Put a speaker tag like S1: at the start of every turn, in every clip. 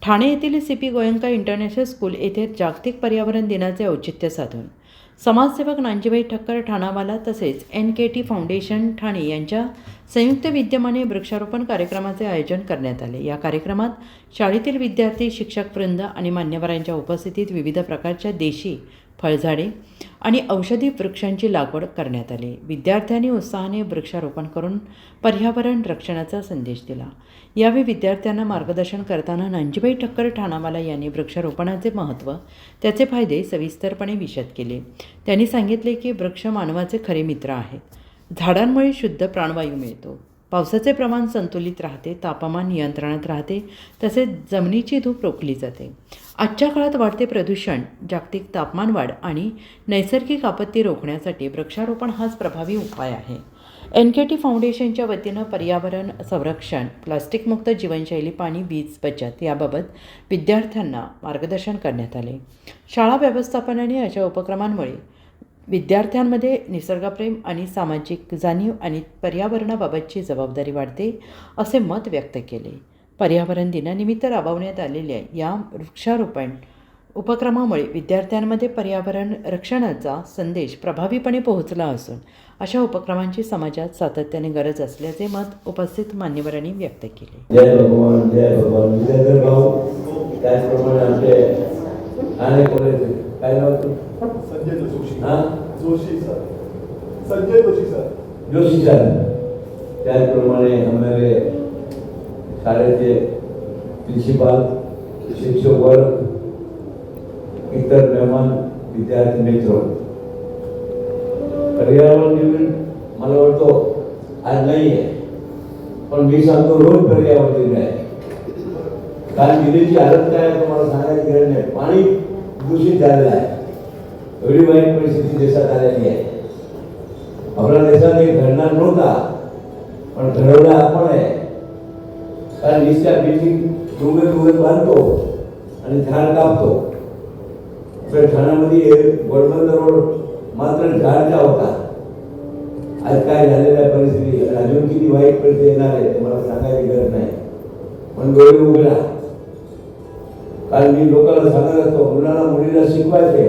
S1: ठाणे येथील CP Goenka international school येथे जागतिक पर्यावरण दिनाचे औचित्य साधून समाजसेवक नानजीभाई ठक्कर ठाणावाला तसेच NKT फाउंडेशन ठाणे यांच्या संयुक्त विद्यमाने वृक्षारोपण कार्यक्रमाचे आयोजन करण्यात आले। या कार्यक्रमात शाळेतील विद्यार्थी, शिक्षकवृंद आणि मान्यवरांच्या उपस्थितीत विविध प्रकारच्या देशी फळझाडे आणि औषधी वृक्षांची लागवड करण्यात आली। विद्यार्थ्यांनी उत्साहाने वृक्षारोपण करून पर्यावरण रक्षणाचा संदेश दिला। यावेळी विद्यार्थ्यांना मार्गदर्शन करताना नानजीभाई ठक्कर ठाणावाला यांनी वृक्षारोपणाचे महत्त्व, त्याचे फायदे सविस्तरपणे विशद केले। त्यांनी सांगितले की वृक्ष मानवाचे खरे मित्र आहेत। झाडांमुळे शुद्ध प्राणवायू मिळतो, पावसाचे प्रमाण संतुलित राहते, तापमान नियंत्रणात राहते, तसेच जमिनीची धूप रोखली जाते। आजच्या काळात वाढते प्रदूषण, जागतिक तापमानवाढ आणि नैसर्गिक आपत्ती रोखण्यासाठी वृक्षारोपण हाच प्रभावी उपाय आहे। NKT फाउंडेशनच्या वतीनं पर्यावरण संरक्षण, प्लास्टिकमुक्त जीवनशैली, पाणी, वीज बचत याबाबत विद्यार्थ्यांना मार्गदर्शन करण्यात आले। शाळा व्यवस्थापनाने अशा उपक्रमांमुळे विद्यार्थ्यांमध्ये निसर्गप्रेम आणि सामाजिक जाणीव आणि पर्यावरणाबाबतची जबाबदारी वाढते, असे मत व्यक्त केले। पर्यावरण दिनानिमित्त राबवण्यात आलेल्या या वृक्षारोपण उपक्रमामुळे विद्यार्थ्यांमध्ये पर्यावरण रक्षणाचा संदेश प्रभावीपणे पोहोचला असून अशा उपक्रमांची समाजात सातत्याने गरज असल्याचे मत उपस्थित मान्यवरांनी व्यक्त केले।
S2: जय भगवान, जय भगवान। विजय भाऊ त्याचप्रमाणे आमचे अनेक काय नाव
S3: Sanjay Joshi.
S2: Joshi sir,
S3: Sanjay Joshi sir,
S2: Joshi sir. त्याचप्रमाणे हमारे शाळेचे प्रिन्सिपाल, शिक्षक वर्ग, इतर मेहमान, विद्यार्थी मित्र, पर्यावरण दिन मला वाटतो आज नाही आहे, पण मी सांगतो रोज पर्यावरण दिन आहे। कारण दिल्लीची हालत काय आहे तुम्हाला सांगायची गरज नाही। पाणी दूषित झालेलं आहे, एवढी वाईट परिस्थिती देशात आलेली आहे। आपल्या देशात एक घडणार नव्हता, पण घडवला आपण आहे। कारण निश्चित बिल्डिंग डोंगर बांधतो आणि झाड कापतो। तर ठाण्यामध्ये गोडबंद रोड मात्र झाडचा होता। आज काय झालेल्या परिस्थिती, अजून किती वाईट परिस्थिती येणार आहे मला सांगायची गरज नाही, पण डोळे उघडा। कारण मी लोकांना सांगत असतो, मुलांना मुलीला शिकवायचे,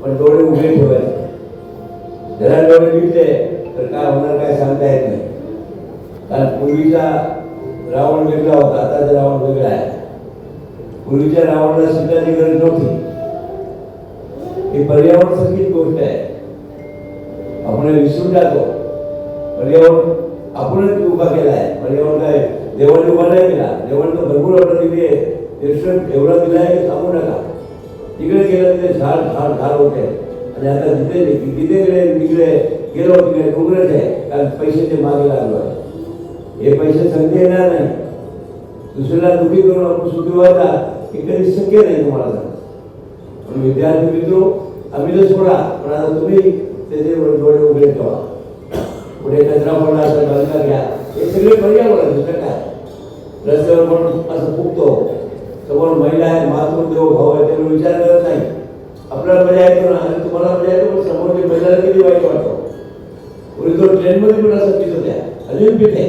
S2: पण डोळे उघडे ठेवायचे। जरा डोळे मिटले तर काय होणार काय सांगता येत नाही। कारण पूर्वीचा रावण वेगळा होता, आताचा रावण वेगळा आहे। पूर्वीच्या रावणाला शिकण्याची गरज नव्हती। ही पर्यावरण संगीत गोष्ट आहे, आपण विसरून जातो। पर्यावरण आपणच उभा केला आहे। पर्यावरण काय देवाने उभा नाही केला, देवाने तर भरपूर ऑर्डर दिली आहे, एवढा दिला आहे सांगू नका। तिकडे गेलं तिथे झाड झाड झाड होते, आणि आता जिथे तिथे गेलो तिकडे डोंगरच आहे, कारण पैशाचे मागे लागलो आहे। हे पैसे संधी येणार नाही, दुसऱ्याला दुखी करून आपण सुखी व्हायचा हे कधी शक्य नाही तुम्हाला सांग। पण विद्यार्थी मित्रो, आम्ही तर सोडा, पण आता तुम्ही त्याचे डोळे उघडे ठेवा। पुढे कचरा पडला असं बाजूला घ्या, हे सगळे पर्यावरण दुसरं काय। रस्त्यावर पण असं फुकतो, समोर महिला आहे, मातृ देव भाव आहे, त्यामुळे विचार करत नाही। आपल्याला मजा येतो ना, आणि तुम्हाला मजा येतो, पण समोरच्या महिलाला किती वाईट वाटतो। पुढे तो ट्रेनमध्ये पण असं पित होत्या, अजून पिते,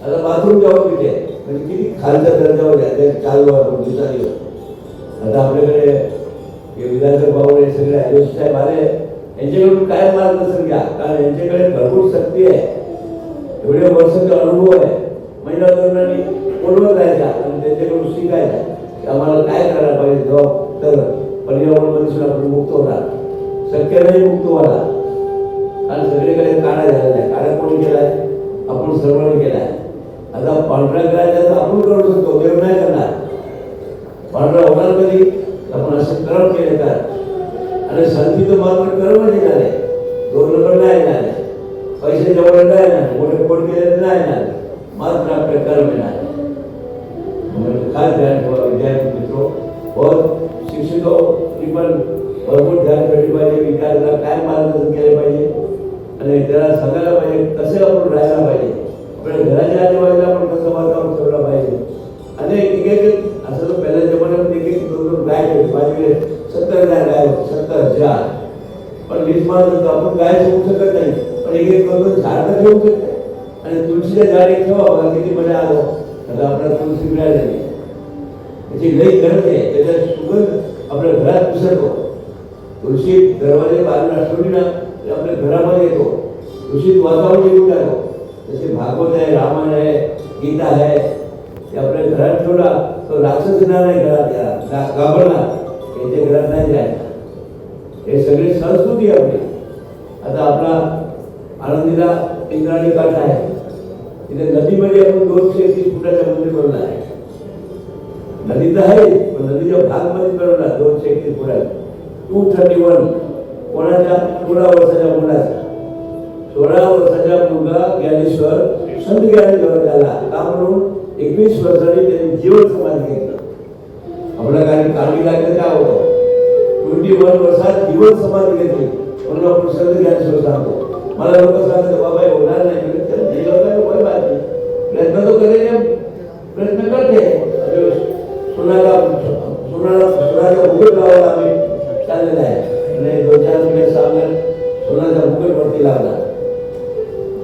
S2: आता बाथरूम जाऊन पिते, म्हणजे किती खालच्या दर्जावर घ्या चालू आहे दिवसांनी। आता आपल्याकडे हे विधानसभा भवन हे सगळे जोशी साहेब आले, यांच्याकडून काय मार्गदर्शन घ्या, कारण यांच्याकडे भरपूर शक्ती आहे, एवढे वर्षाचा अनुभव आहे। महिला तरुणांनी बोलवत राहायचा आणि त्यांच्याकडून शिकायचा की आम्हाला काय करायला पाहिजे, तर पर्यावरणामध्ये आपण मुक्त होणार, शक्य नाही मुक्त व्हायला। आणि सगळीकडे काळा झालेला आहे, काळा कोणी केलाय, आपण सर्वांनी केलाय। आता पांढरा करायचा तर आपण करू शकतो, देव नाही करणार। पांढरा होणार कधी, आपण असं कर्म केले तर, आणि संधीचं मात्र कर्म निघाले, 2 नंबर नाही झाले, पैसे जवळ नाही झाले, मोठे कोण केले नाही झाले, मात्र आपले कर्म येणार। म्हणजे काय ध्यान ठेवा विद्यार्थी मित्रो, बहुत शिक्षितो पण भरपूर ध्यान ठेवले पाहिजे। विद्यार्थ्यांना काय मार्गदर्शन केले पाहिजे आणि त्याला सांगायला पाहिजे कसं आपण राहायला पाहिजे, आपल्या घराच्या आजूबाजूला आपण कसं वातावरण ठेवलं पाहिजे। आणि एक असं तर पहिल्या जमान्यामध्ये एक 2 गाय ठेवली, माझ्याकडे 70,000 गाय होती, 70,000, पण वीज माणसं आपण गाय ठेवू शकत नाही, पण एक 2 झाड तर ठेवू शकते। आणि तुळशीच्या झाड एक ठेवा, मला किती मजा आलो। आता आपल्याला तुळशी मिळाली, त्याची लई गरज आहे. त्याचा सुगंध आपल्या घरात पसरतो. तुळशी दरवाजे बाजूला सोडली ना तर आपल्या घरामध्ये येतो. दूषित वातावरण येऊन जातो. जसे भागवत आहे, रामायण आहे, गीता आहे, ते आपल्या घरात ठेवला तो राक्षस येणार नाही घरात, घाबरणार, याच्या घरात नाही जायचं. हे सगळे संस्कृती आपली. आता आपला आळंदीला इंद्रायणी काठ आहे, तिथे नदीमध्ये आपण 231 फुटाच्या मंदिर बनवलं आहे. नदी तर आहे पण नदीच्या भागमध्ये बनवला 231 फुटाचा 231. कोणाच्या 16 वर्षाच्या मुलाचा 16 वर्षाच्या मुलगा ज्ञानेश्वर संत ज्ञानेश्वर झाला. का म्हणून 21 वर्षांनी त्यांनी जीवन समाधी घेतलं. आपल्या काही काळजी लागलं काय होतं, 21 वर्षात जीवन समाधी घेतली म्हणून आपण संत ज्ञानेश्वर सांगतो. मला लोक सांगतात बाबा हे होणार नाही, प्रयत्न तो करेल, प्रयत्न करते. सोनाचा मुकुट लावायला आम्ही चाललेला आहे आणि 2-4 महिने सामने सोनाचा मुकुट वरती लावला.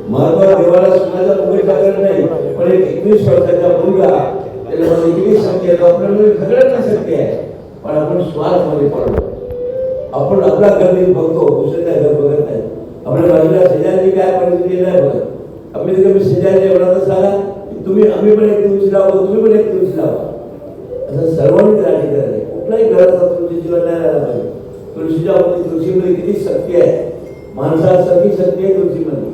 S2: महत्वाचा देवाला सोनाचा मुकुट टाकलं नाही, पण एक 21 वर्षाचा मुलगा त्याच्यामध्ये किती शक्ती आहे, आपल्याला सगळ्यांना शक्ती आहे. पण आपण स्वार्थमध्ये पडलो. आपण आपला घर बघतो, दुसऱ्याच्या घर बघत नाही. आपल्या बाजूला शेजारी काय परिस्थिती नाही बघत. आम्ही कमी शेजारी एवढा तर सांगा आम्ही पण एक तुळशी लावा, तुम्ही पण एक तुळशी लावा. असं सर्वांनी करायची गरज आहे. कुठलाही घराचा तुळशीशिवाय नाही राहिला पाहिजे. तुळशीमध्ये किती शक्ती आहे, माणसासारखी शक्ती आहे तुळशीमध्ये.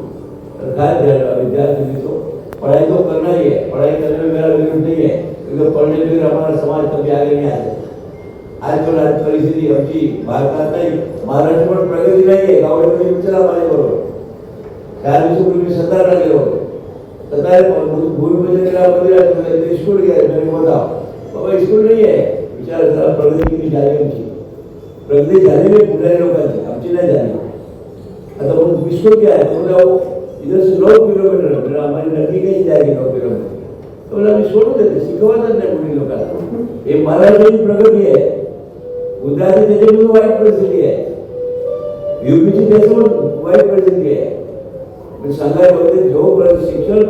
S2: तर काय विद्यार्थी तो पढ़ाई तो करना ही है, पढ़ाई करने में मेरा विरोध नहीं है, क्योंकि पढ़ने में हमारा समाज कभी आगे नहीं आया. आज तो आज परिस्थिती आमची भारतात नाही, महाराष्ट्रात प्रगती नाही आहे. गावामध्ये विचारा माझ्याबरोबर 4 दिवसापूर्वी सतारला गेलो. सतारा भूमिपूजन केला, मंदिरात स्कूल गेला. मी बताओ बाबा स्कूल नहीं है, विचार करा प्रगती किती झाली आमची. प्रगती झाली नाही पुढल्या लोकांची, आमची नाही झाली. आता मग स्कूल क्या है, तो इधर से 9 किलोमीटर, हमारी नदी कहीं जाएगी 9 किलोमीटर. तो आम्ही सोडून देते, शिकवतच नाही पुढील लोकांना. हे महाराष्ट्राची प्रगती आहे. गुजराती त्याच्यामध्ये वाईट परिस्थिती आहे, यूपीची त्याच्यामध्ये वाईट परिस्थिती आहे. मी सांगायला होते जोपर्यंत शिक्षण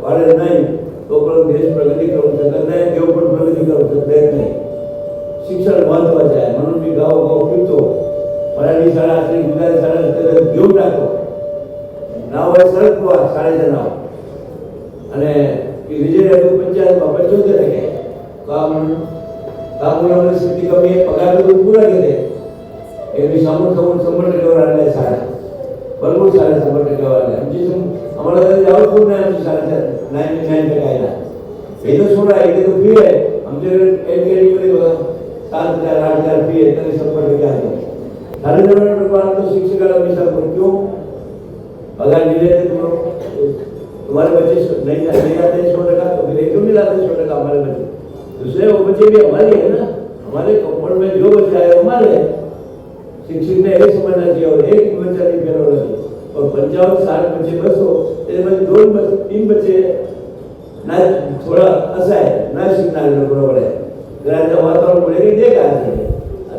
S2: वाढत नाही तोपर्यंत देश प्रगती करू शकत नाही, देव पण प्रगती करू शकत नाही. शिक्षण महत्वाचं आहे. म्हणून मी गावोगाव फिरतो, मराठी शाळा असली गुजराती शाळा त्याच्यात घेऊन टाकतो. नाव आहे शरद पवार शाळेचं नाव, आणि विजय पंचायत पंचवते काय का म्हणून का मुलामध्ये शक्ती कमी आहे, पगार तो पुरा घेते. हे मी समोर 100% आणलाय शाळा, भरपूर शाळा 100% आणल्या. आमची आम्हाला कधी जावं पूर्ण नाही आमची शाळेच्या 99% काय ना. हे तर सोडा, इथे तो फी आहे आमच्याकडे. NKT बघा 7,000-8,000 फी आहे, तरी 100% आहे. 9,500 शिक्षकाला मी सांगतो क्यों पगार दिले तुम्हारे बच्चे नहीं आते 100%, तो फिर क्यों नहीं लाते 100% हमारे बच्चे. दूसरे वो बच्चे भी हमारे हैं ना, हमारे कंपाउंड में जो बच्चे आए हमारे हैं. शिक्षक ने यही समझना चाहिए और एक बच्चा नहीं फेल होना चाहिए. और 55-60 बच्चे बस हो त्याच्यामध्ये 2-3 बच्चे ना थोडा असं आहे ना शिकणारे बरोबर आहे. घराच्या वातावरणामुळे ते काय असेल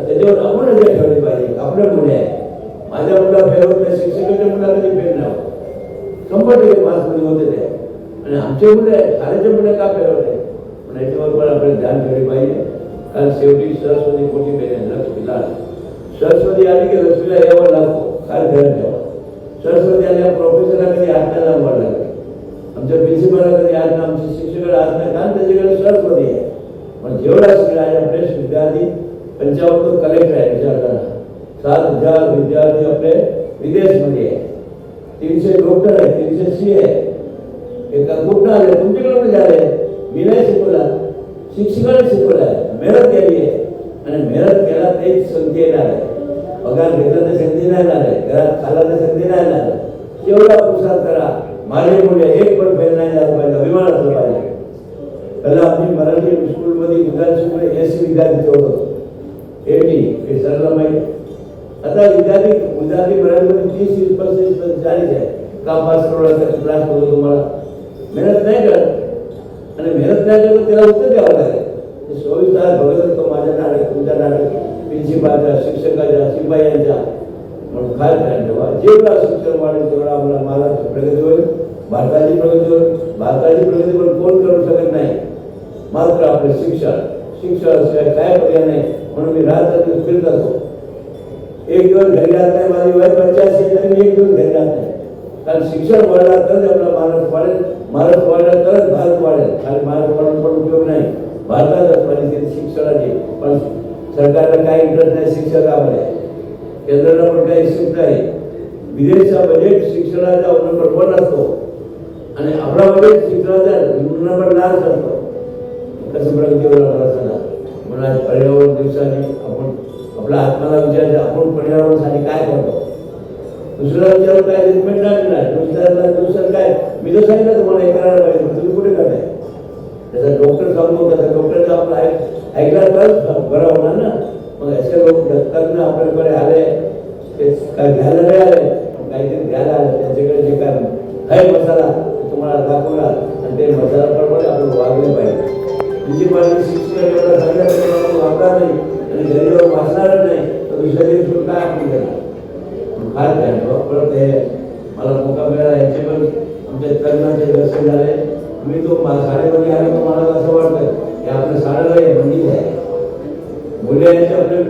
S2: त्याच्यावर आपण नजर ठेवली पाहिजे. आपल्या मुले आहे, माझ्या मुला फेल होत नाही, शिक्षकाच्या मुला कधी फेल नाही होत, 100% पासमध्ये होते ते. आणि आमचे मुले शाळेचे मुले का फेल होते पण याच्यावर पण आपल्याला ध्यान ठेवले पाहिजे. कारण शेवटी सरस्वती मोठी बेने लक्ष्मीला सरस्वती आली की लक्ष्मीला यावं लागतो. काय ध्यान ठेवा, सरस्वती आल्या प्रोफेसरला कधी आत्याला वाढ लागली, आमच्या प्रिन्सिपलला कधी आज आमच्या शिक्षकाला आज नाही, कारण त्याच्याकडे सरस्वती आहे. पण जेवढा शिकला आहे आपले विद्यार्थी 55 कलेक्टर आहे. विचार करा 7,000 विद्यार्थी आपले विदेशमध्ये आहे, 300 डॉक्टर आहे, 300 CA आहे. एका कुठं आले तुमच्याकडे झाले, मी नाही शिकवला, शिक्षकाने शिकवला आहे, मेहनत केली आहे. आणि मेहनत केला तेच संधी येणार आहे. पगार घेतला तर संधी नाही येणार आहे, घरात खाला तर संधी नाही येणार आहे. एवढा पुरुषार्थ करा. माझे मुले एक पण फेल नाही झालं पाहिजे, अभिमान असला पाहिजे. पहिला आम्ही मराठी स्कूलमध्ये गुजराती स्कूलमध्ये 80 विद्यार्थी ठेवत होतो, 80 हे सरला माहिती. आता विद्यार्थी गुजराती मराठीमध्ये 30-35 40 आहे. का पास करोडाचा क्लास होतो तुम्हाला, मेहनत नाही करत आणि मेहनत नाही करत त्याला उत्तर द्यावं लागेल. 24 तास बघत असतो माझ्या नाटक, तुमच्या नाटक, प्रिन्सिपालच्या, शिक्षकाच्या, शिपायांच्या. म्हणून काय करायला ठेवा, जेवढा शिक्षण वाढेल तेवढा आपला महाराष्ट्र प्रगती होईल, भारताची प्रगती होईल. भारताची प्रगती पण कोण करू शकत नाही, मात्र आपले शिक्षण शिक्षणाशिवाय काय पर्याय नाही. म्हणून मी रात्र दिवस फिरत असतो. एक दिवस घरी राहत नाही. माझी वय 85 तरी मी एक दिवस घरी राहत नाही. कारण शिक्षण वाढला तरच आपला महाराष्ट्र वाढेल. महाराष्ट्र वाढला तरच भारत वाढेल. आणि भारत वाढून पण उपयोग नाही. भारतात परिस्थिती शिक्षणाची पण सरकारला काही इंटरेस्ट नाही शिक्षकामध्ये. केंद्राला पण काही शिक्षण नाही. विदेशचा बजेट शिक्षणाचा नंबर 1 असतो आणि आपला बजेट शिक्षणाचा नंबर 9 असतो. कसं प्रगती होणार मला सांगा. म्हणून आज पर्यावरण दिवसाने आपण आपल्या आत्माला विचारायचं आपण पर्यावरणासाठी काय करतो. दुसऱ्याला विचारून काय मिळणार नाही. दुसरं काय मी तर सांगितलं तुम्हाला हे करायला पाहिजे. तुम्ही कुठे करताय. त्याचा डॉक्टर सांगतो त्याचा डॉक्टरचा आपला ऐकला तर बरं होणार ना. मग असे लोक तज्ञ आपल्याकडे आले ते काय घ्यायला नाही आले काहीतरी घ्यायला आले. त्यांच्याकडे जे काय आहे मसाला तुम्हाला दाखवला आणि ते मसाल्याप्रमाणे आपण वागले पाहिजे. तुमची पाहिजे शिक्षण एवढा सांगितलं आपण वागणार नाही आणि घरी वाचणार नाही तर दुसऱ्या दिवशी काय आपण करणार. फार काय परत हे मला मोका मिळाला. यांचे पण आमच्या तज्ञांचे दर्शन झाले. मी तो शाळेमध्ये आलो तर मला असं वाटतं की आपल्या शाळेला हे मंदिर आहे. मुले यांचे आपले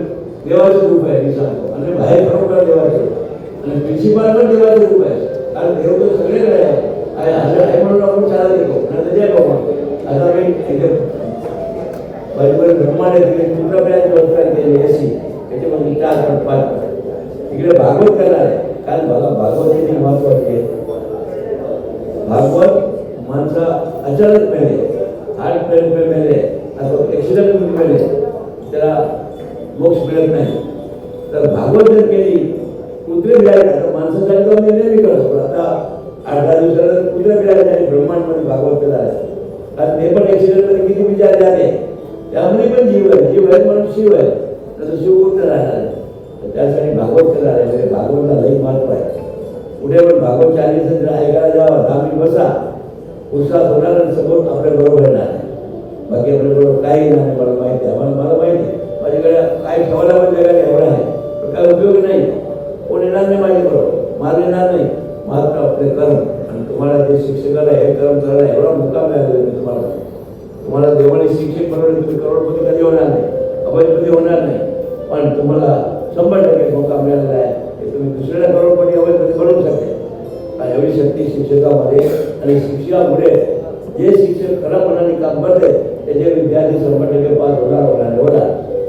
S2: देवाचे रूप आहे मी सांगतो. आणि बाहेर खरोखर देवाचे आणि प्रिन्सिपाल पण देवाचे रूप आहे. कारण देव तर सगळीकडे आहे. आहे म्हणून आपण शाळा देतो आणि त्याच्या बघा आता मी बरोबर ब्रह्मांड तिकडे कुठल्याची व्यवस्था केली अशी त्याच्यामध्ये 4-5 तिकडे भागवत करणार आहे. कारण बघा भागवत हे महत्वाचे आहे. भागवत माणसं अचानक मेले हार्ट फेल मेले अथवा ॲक्सिडेंटमध्ये मेले त्याला मोक्ष मिळत नाही. तर भागवत जर केली कुत्रे मिळाले आता माणसासाठी तर मी नेहमी करतो. आता 8-10 दिवसाला कुत्रे मिळाले आणि ब्रह्मांडमध्ये भागवत केला आहे. कारण ते पण ॲक्सिडेंटमध्ये किती विचार झाले त्यामध्ये पण जीव आहे म्हणून शिव आहे. तसं शिव कुठं राहणार आहे. त्यासाठी भागवत केला आहे. भागवतला लई महत्व आहे. पुढे पण भागवत 40 जर ऐकायला जावा 10 मिनिट बसा उत्साह होणार आणि समोर आपल्या बरोबर येणार आहे. बाकी आपल्याबरोबर काही नाही मला माहिती आहे. मला माहिती आहे माझ्याकडे काय ठेवायला पण जगाला एवढं आहे पण काय उपयोग नाही. कोण येणार नाही माझ्याबरोबर मला येणार नाही. मात्र आपले कर्म आणि तुम्हाला ते शिक्षकाला हे कर्म करायला एवढा मुकाम मिळालेला मी तुम्हाला देवाने शिक्षक बनवले. तुम्ही करोडपती कधी होणार नाही अभयपती होणार नाही पण तुम्हाला 100% मौका मिळालेला आहे की तुम्ही दुसऱ्याला करोडपती अभयपती बनवू शकते. आणि एवढी शक्ती शिक्षकामध्ये आणि शिक्षकामुळे जे शिक्षक खऱ्या मनाने काम करते त्याचे विद्यार्थी 100% पास होणार.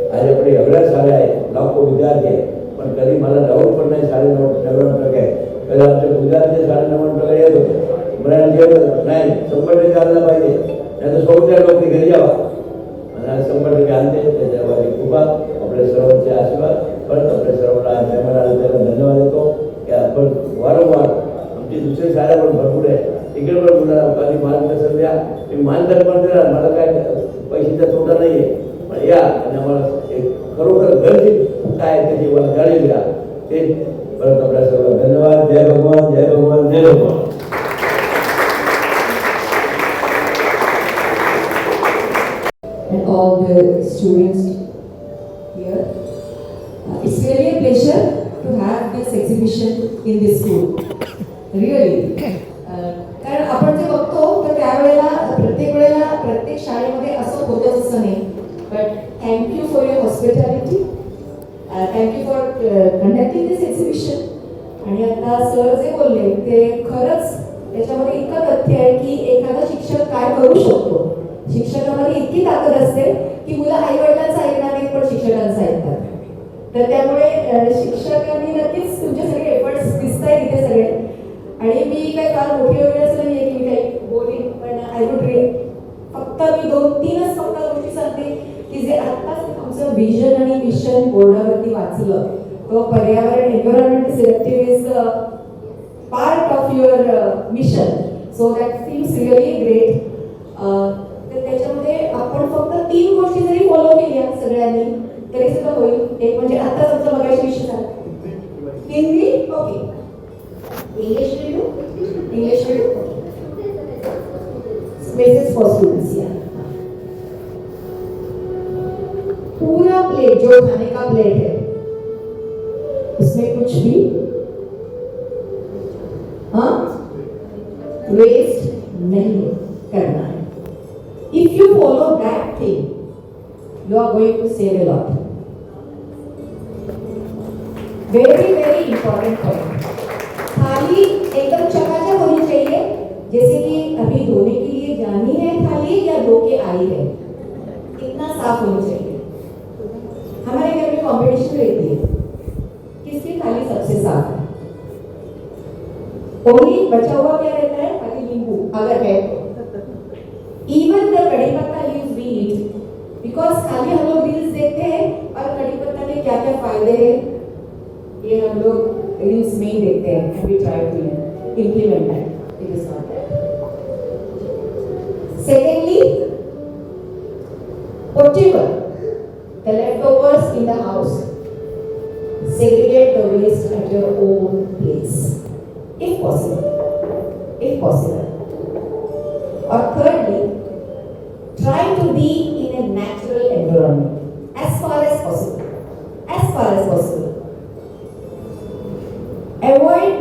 S2: आज आपले एवढ्या शाळा आहेत लाखो विद्यार्थी आहेत पण कधी मला डाऊट पण नाही 99% आहे. कधी आमच्या विद्यार्थी 99% येत होते मराठी येत होतं नाही 100% आला पाहिजे नाही तर 100% घरी जावा आणि 100% आणते. त्याच्यावर कृपा आपल्या सर्वांचे आशीर्वाद परत आपल्या सर्वांना त्याला धन्यवाद देतो की आपण वारंवार आमची दुसरी शाळा पण भरपूर आहे तिकडे पण मुलाला कधी मार्गदर्शन द्या. मी मार्गदर्शन देणार मला काय पैशाचा तोटा नाही आहे पण या आणि आम्हाला एक खरोखर गरजेचं काय त्याची मला जाणीव द्या. ते परत आपल्या सर्वांना धन्यवाद. जय भगवान जय भगवान जय भगवान.
S4: And all the students here. It's really a pleasure to have this exhibition in this school. Really. कारण आपण जे बघतो तर त्यावेळेला प्रत्येक शाळेमध्ये असं होतच असं नाही. But thank you for your hospitality. Thank you for conducting this exhibition. आणि आता सर जे बोलले ते खरंच त्याच्यामध्ये इतकं तथ्य आहे की एखादा शिक्षक काय करू शकतो. शिक्षकामध्ये इतकी ताकद असते की मुलं आई-वडिलांचं ऐकणार नाहीत पण शिक्षकांचं ऐकतात. तर त्यामुळे शिक्षकांनी नक्कीच तुमचे सगळे एफर्ट्स दिसत आहेत इथे सगळे. आणि मी काही फार मोठी वगैरे असं नाही आहे की मी काही बोलीन पण आय वुड फक्त मी 2-3च फक्त गोष्टी सांगते की जे आत्ताच तुमचं विजन आणि मिशन बोर्डावरती वाचलं तो पर्यावरण environment selective is part of your mission. So that seems really great. तर त्याच्यामध्ये आपण फक्त 3 गोष्टी जरी फॉलो केल्या सगळ्यांनी तरी सुद्धा होईल. एक म्हणजे आताच आमचा मगाशी विषय झाला Hindi. Okay English medium spaces for students. पूरा प्लेट जो खाने का प्लेट है उसमें कुछ भी वेस्ट नहीं करना है. If you follow that thing, going to save a lot. Very, very important point. थाली एकदम चकाचक होनी चाहिए, जैसे कि अभी धोने के लिए जानी है थाली या धो के आई है, इतना साफ होनी चाहिए। हमारे घर में कंपटीशन रहती है किसकी थाली सबसे साफ है। ओनली बचा हुआ क्या रहता है, खाली नींबू अगर है तो। इवन द कड़ी पत्ता लीव्स वी ईट, बिकॉज खाली हम लोग रील्स देखते हैं और कड़ी पत्ता के क्या क्या फायदे हैं ये हम लोग रील्स में ही देखते हैं, and we try to implement that. It is not that. Secondly, whatever the leftovers in the house, segregate the waste at your own place, if possible. If possible. Or thirdly, try to be in a natural environment as far as possible. As far as possible. Avoid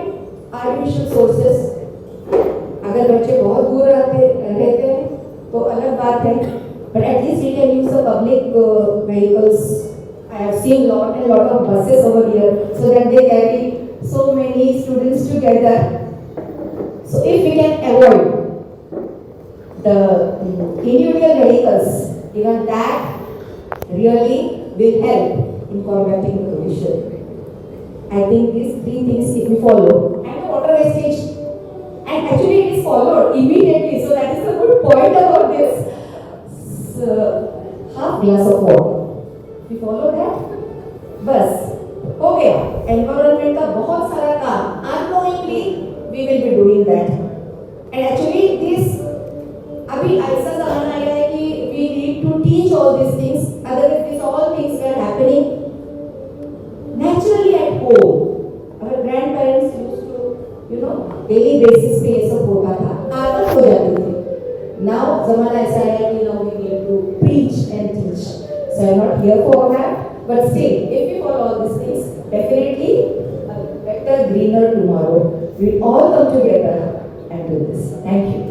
S4: artificial sources. अगर बच्चे बहुत दूर रहते हैं तो अलग बात है, but at least we can use the public vehicles. I have seen lot of buses over here, so that they carry so many students together. So if we can avoid the individual vehicles, even that really will help in combating the pollution. I think these three things if we follow, and the water wastage, and actually it is followed immediately, so that is a good point about this. So, half glass of water, we follow that, बस हो गया। Environment का बहुत सारा काम unknowingly we will be doing that, and actually this अभी ऐसा ज़माना आया है कि we need to teach all these things, otherwise these all things were happening naturally at home. Our grandparents used to, daily basis पे ये सब होता था, आदत हो जाती थी। Now ज़माना ऐसा है कि now we need to preach and teach. So I'm not here for that, but still, if we follow all these things, definitely a better, greener tomorrow. We all come together and do this. Thank you.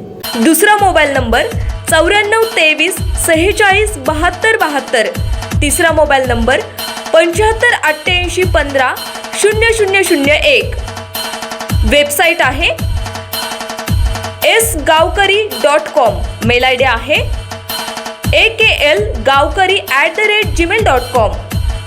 S5: दुसरा mobile number 9423 46 72 72. तिसरा mobile number 75 88 15 0001. Website आहे sgavkari.com. Mail I D आहे akl gavkari@gmail.com.